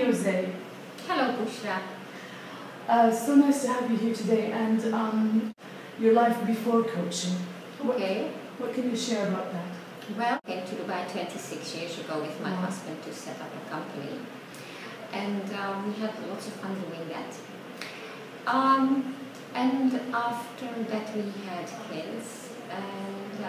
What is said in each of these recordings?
José. Hello, Bushra. So nice to have you here today, and your life before coaching. Okay. What can you share about that? Well, I came to Dubai 26 years ago with my husband to set up a company, and we had lots of fun doing that. And after that we had kids, and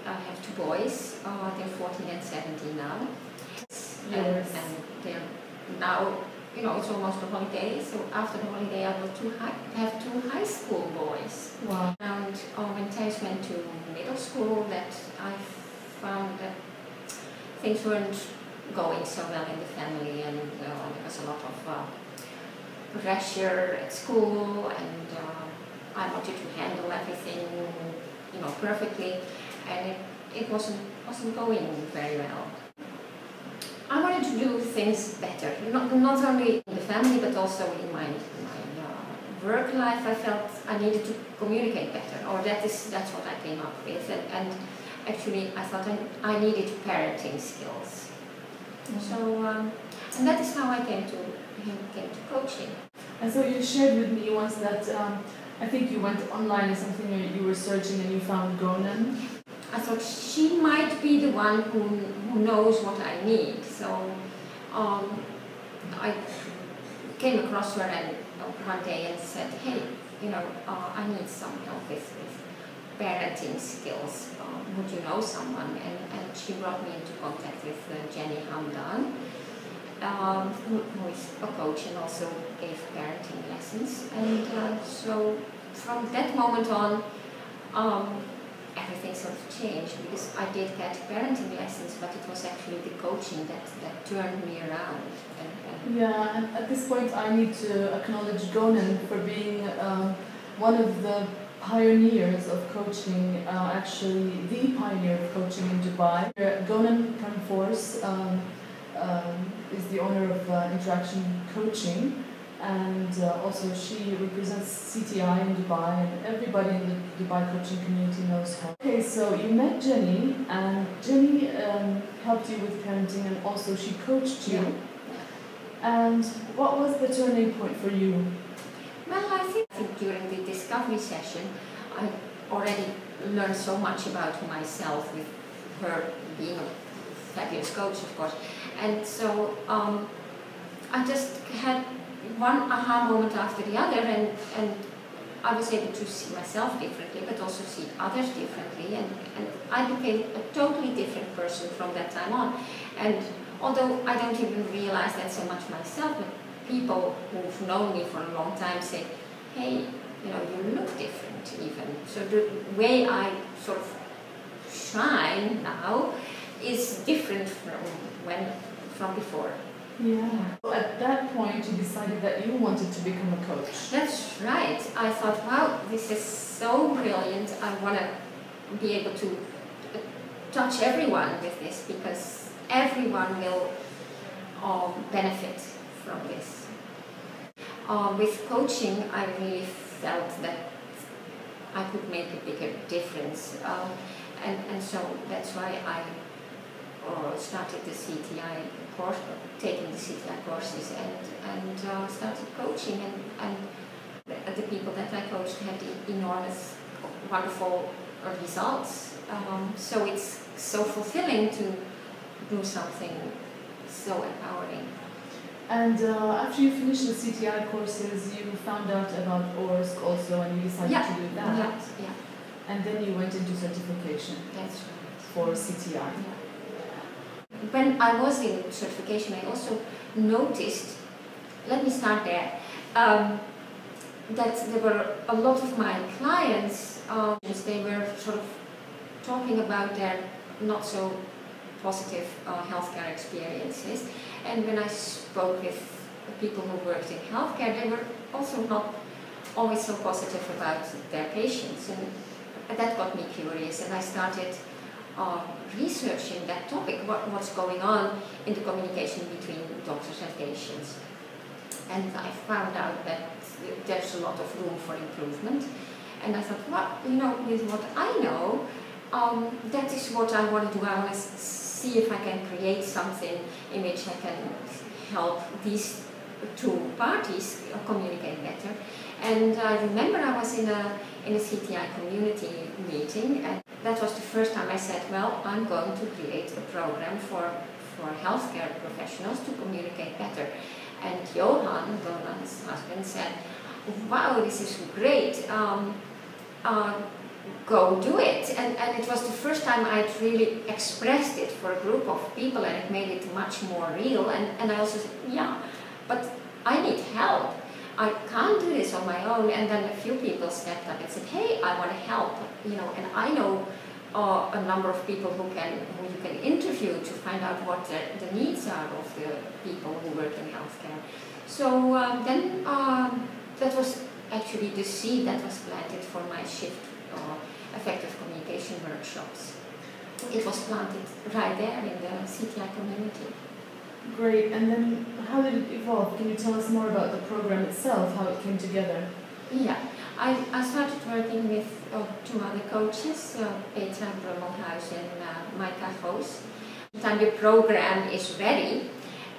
I have two boys. They're 14 and 17 now. Yes. And they're now, it's almost a holiday, so after the holiday I will have two high school boys. Wow. And when Thijs went to middle school, that I found that things weren't going so well in the family, and there was a lot of pressure at school, and I wanted to handle everything, perfectly, and it wasn't going very well. I wanted to do things better, not only in the family but also in my work life. I felt I needed to communicate better, or that's what I came up with, and actually I thought I needed parenting skills. So and that is how I came to coaching. And so you shared with me once that I think you went online or something, or you were searching and you found Gonan. I thought she might be the one who knows what I need. So I came across her one day and said, hey, I need some help with parenting skills. Would you know someone? And she brought me into contact with Jenny Hamdan, who is a coach and also gave parenting lessons. And so from that moment on, everything sort of changed, because I did get parenting lessons, but it was actually the coaching that turned me around. Yeah, and at this point I need to acknowledge Gonan for being one of the pioneers of coaching, actually the pioneer of coaching in Dubai. Gonan Kanforce is the owner of Interaction Coaching, and also she represents CTI in Dubai, and everybody in the Dubai coaching community knows her. Okay, so you met Jenny, and Jenny helped you with parenting, and also she coached you. Yeah. And what was the turning point for you? Well, I think during the discovery session, I already learned so much about myself, with her being a fabulous coach, of course. And so I just had one aha moment after the other, and I was able to see myself differently, but also see others differently, and I became a totally different person from that time on. And although I don't even realize that so much myself, but people who've known me for a long time say, hey, you look different even. So the way I sort of shine now is different from before. Yeah. So at that point you decided that you wanted to become a coach. That's right. I thought, wow, this is so brilliant. I want to be able to touch everyone with this, because everyone will benefit from this. With coaching, I really felt that I could make a bigger difference, and so that's why I started the CTI course, taking the CTI courses, and started coaching, and the people that I coached had enormous, wonderful results. So it's so fulfilling to do something so empowering. And after you finished the CTI courses, you found out about ORSC also, and you decided to do that. Yeah. And then you went into certification. That's right. For CTI. Yeah. When I was in certification, I also noticed, let me start there, that there were a lot of my clients, they were sort of talking about their not so positive healthcare experiences. And when I spoke with people who worked in healthcare, they were also not always so positive about their patients. And that got me curious, and I started researching that topic, what's going on in the communication between doctors and patients. And I found out that there's a lot of room for improvement. And I thought, well, with what I know, that is what I want to do. I want to see if I can create something in which I can help these two parties communicate better. And I remember I was in a CTI community meeting, and that was the first time I said, well, I'm going to create a program for healthcare professionals to communicate better. And Johan, Donna's husband, said, wow, this is great, go do it. And it was the first time I'd really expressed it for a group of people, and it made it much more real. And I also said, yeah, but I need help. I can't do this on my own. And then a few people stepped up and said, hey, I want to help, and I know a number of people who you can interview to find out what the needs are of the people who work in healthcare. So then that was actually the seed that was planted for my shift effective communication workshops. It was planted right there in the CTI community. Great, and then how did it evolve? Can you tell us more about the program itself, how it came together? Yeah, I started working with two other coaches, Petra Brummelhuis and Maika Goos. By the time the program is ready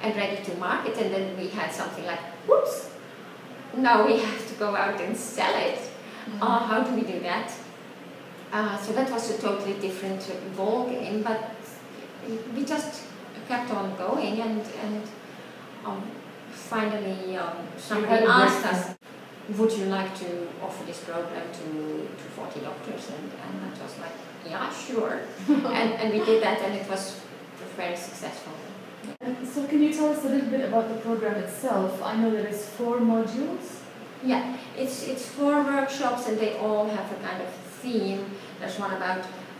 and ready to market, and then we had something like, whoops, now we have to go out and sell it. How do we do that? So that was a totally different ball game, but we just kept on going, and finally somebody asked us, would you like to offer this program to 40 doctors? And that was like, yeah, sure. and we did that, and it was very successful. So can you tell us a little bit about the program itself? I know that it's 4 modules. Yeah, it's 4 workshops, and they all have a kind of theme. There's one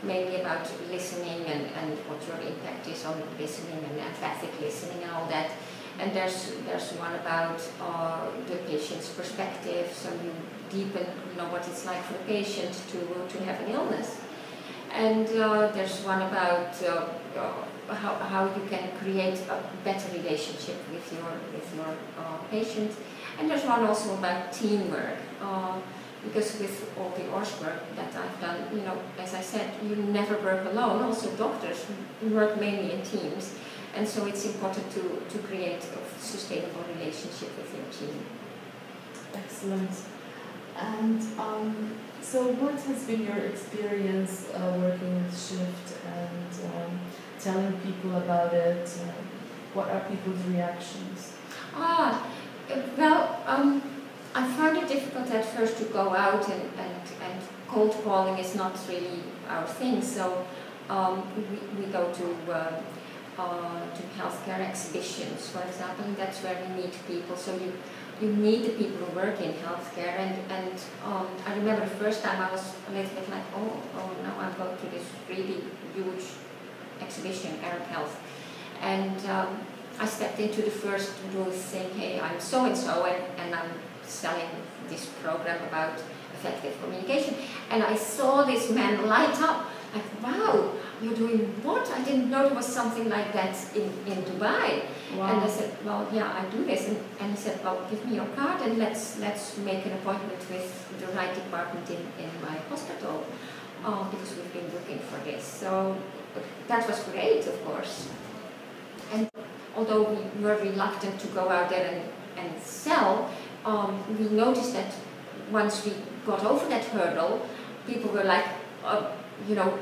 mainly about listening and what your impact is on listening and empathic listening and all that. And there's one about the patient's perspective, so you deepen what it's like for the patient to have an illness. And there's one about how you can create a better relationship with your patient. And there's one also about teamwork. Because with all the ORS work that I've done, as I said, you never work alone. Also doctors work mainly in teams. And so it's important to create a sustainable relationship with your team. Excellent. And so what has been your experience working with Shift and telling people about it? What are people's reactions? I found it difficult at first to go out, and cold calling is not really our thing. So we go to healthcare exhibitions, for example, and that's where we meet people. So you meet the people who work in healthcare, and I remember the first time I was a little bit like, oh no, I'm going to this really huge exhibition, Arab Health, and I stepped into the first booth saying, hey, I'm so-and-so, and I'm selling this program about effective communication. And I saw this man light up, like, wow, you're doing what? I didn't know there was something like that in Dubai. Wow. And I said, well, yeah, I do this. And he said, well, give me your card and let's make an appointment with the right department in my hospital, because we've been looking for this. So that was great, of course. And although we were reluctant to go out there and sell, we noticed that once we got over that hurdle, people were like,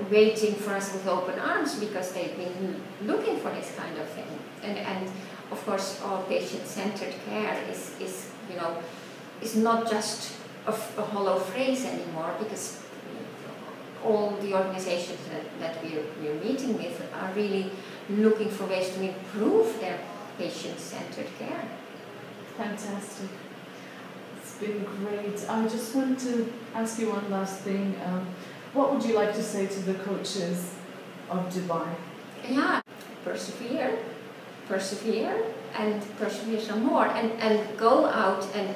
waiting for us with open arms because they've been looking for this kind of thing. And of course, patient-centered care is not just a hollow phrase anymore, because all the organizations that we're meeting with are really looking for ways to improve their patient-centered care. Fantastic. It's been great. I just want to ask you one last thing. What would you like to say to the coaches of Dubai? Yeah, persevere, and persevere some more, and go out, and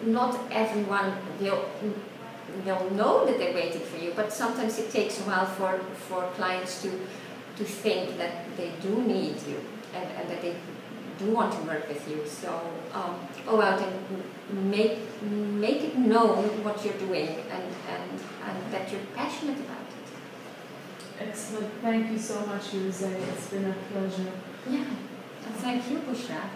not everyone will know that they're waiting for you, but sometimes it takes a while for clients to think that they do need you and that they do want to work with you. So go out and make it known what you're doing and that you're passionate about it. Excellent. Thank you so much, José. It's been a pleasure. Yeah. Thank you, Bushra.